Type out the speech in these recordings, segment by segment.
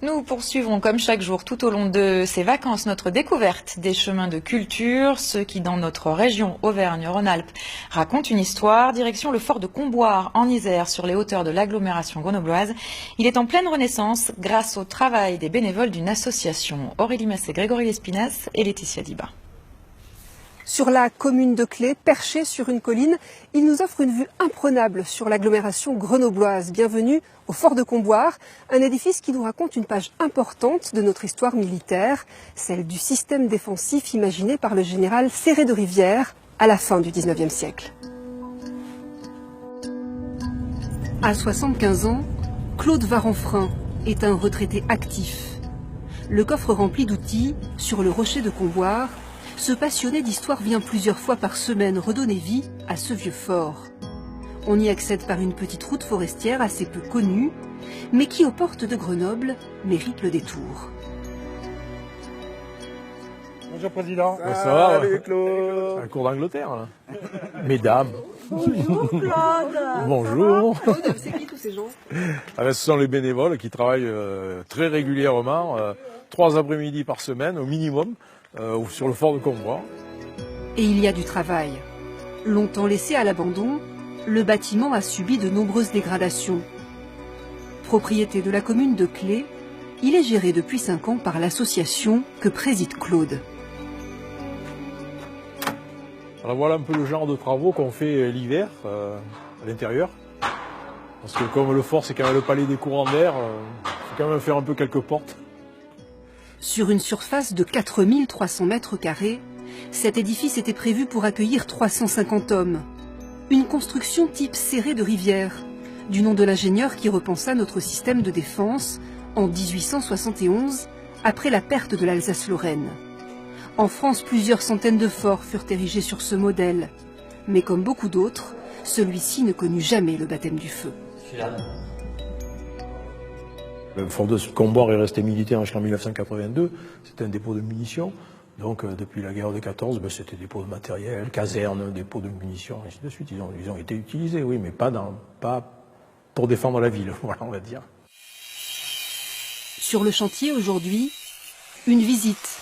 Nous poursuivrons comme chaque jour tout au long de ces vacances notre découverte des chemins de culture, ceux qui dans notre région Auvergne-Rhône-Alpes racontent une histoire. Direction le fort de Comboire en Isère sur les hauteurs de l'agglomération grenobloise. Il est en pleine renaissance grâce au travail des bénévoles d'une association. Aurélie Massé, Grégory Lespinasse et Laetitia Diba. Sur la commune de Clé, perché sur une colline, il nous offre une vue imprenable sur l'agglomération grenobloise. Bienvenue au fort de Comboire, un édifice qui nous raconte une page importante de notre histoire militaire, celle du système défensif imaginé par le général Céré de Rivière à la fin du XIXe siècle. À 75 ans, Claude Varenfrein est un retraité actif. Le coffre rempli d'outils sur le rocher de Comboire, ce passionné d'histoire vient plusieurs fois par semaine redonner vie à ce vieux fort. On y accède par une petite route forestière assez peu connue, mais qui, aux portes de Grenoble, mérite le détour. Bonjour Président. Ça va, Salut Claude. C'est un cours d'Angleterre, là. Mesdames. Bonjour Claude. Bonjour. Claude, c'est qui tous ces gens? Ce sont les bénévoles qui travaillent très régulièrement, 3 après-midi par semaine au minimum, sur le fort de Comboire. Et il y a du travail. Longtemps laissé à l'abandon, le bâtiment a subi de nombreuses dégradations. Propriété de la commune de Clé, il est géré depuis 5 ans par l'association que préside Claude. Alors voilà un peu le genre de travaux qu'on fait l'hiver à l'intérieur. Parce que comme le fort c'est quand même le palais des courants d'air, il faut quand même faire un peu quelques portes. Sur une surface de 4300 mètres carrés, cet édifice était prévu pour accueillir 350 hommes. Une construction type Céré de Rivière, du nom de l'ingénieur qui repensa notre système de défense en 1871, après la perte de l'Alsace-Lorraine. En France, plusieurs centaines de forts furent érigés sur ce modèle. Mais comme beaucoup d'autres, celui-ci ne connut jamais le baptême du feu. Le fort de Comboire est resté militaire jusqu'en 1982. C'était un dépôt de munitions. Donc depuis la guerre de 14, c'était des dépôts de matériel, casernes, dépôts de munitions, ainsi de suite. Ils ont été utilisés, oui, mais pas pour défendre la ville, voilà, on va dire. Sur le chantier aujourd'hui, une visite.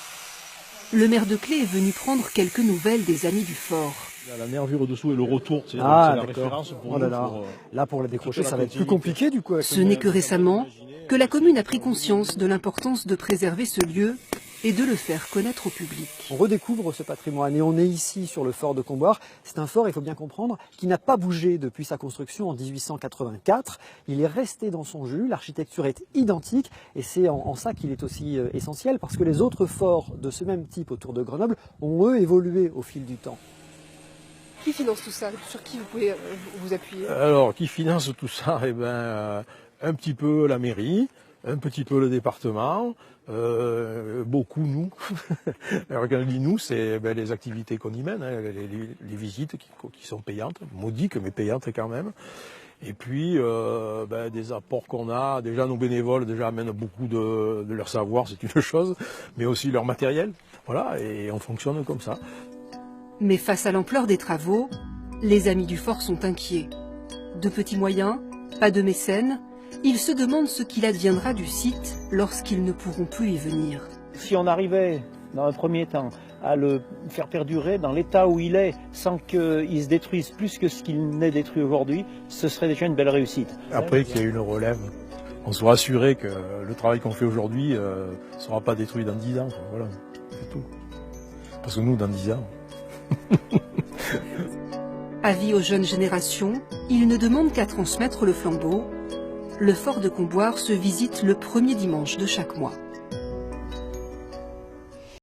Le maire de Clé est venu prendre quelques nouvelles des amis du fort. La nervure dessous et le retour, c'est la référence pour nous. Là, pour la décrocher, ça va être plus compliqué du coup. Ce n'est que récemment que la commune a pris conscience de l'importance de préserver ce lieu et de le faire connaître au public. On redécouvre ce patrimoine et on est ici sur le fort de Comboire. C'est un fort, il faut bien comprendre, qui n'a pas bougé depuis sa construction en 1884. Il est resté dans son jus, l'architecture est identique et c'est en ça qu'il est aussi essentiel parce que les autres forts de ce même type autour de Grenoble ont eux évolué au fil du temps. Qui finance tout ça? Sur qui vous pouvez vous appuyer? Alors, qui finance tout ça? Un petit peu la mairie, un petit peu le département, beaucoup nous. Alors quand je dis nous, c'est les activités qu'on y mène, hein, les visites qui sont payantes, modiques mais payantes quand même. Et puis des apports qu'on a, déjà nos bénévoles amènent beaucoup de leur savoir, c'est une chose, mais aussi leur matériel. Voilà, et on fonctionne comme ça. Mais face à l'ampleur des travaux, les amis du fort sont inquiets. De petits moyens, pas de mécènes, ils se demandent ce qu'il adviendra du site lorsqu'ils ne pourront plus y venir. Si on arrivait, dans un premier temps, à le faire perdurer dans l'état où il est, sans qu'il se détruise plus que ce qu'il n'est détruit aujourd'hui, ce serait déjà une belle réussite. Après qu'il y ait une relève, on soit assuré que le travail qu'on fait aujourd'hui ne sera pas détruit dans 10 ans. Voilà, c'est tout. Parce que nous, dans 10 ans... Avis aux jeunes générations, ils ne demandent qu'à transmettre le flambeau. Le fort de Comboire se visite le premier dimanche de chaque mois.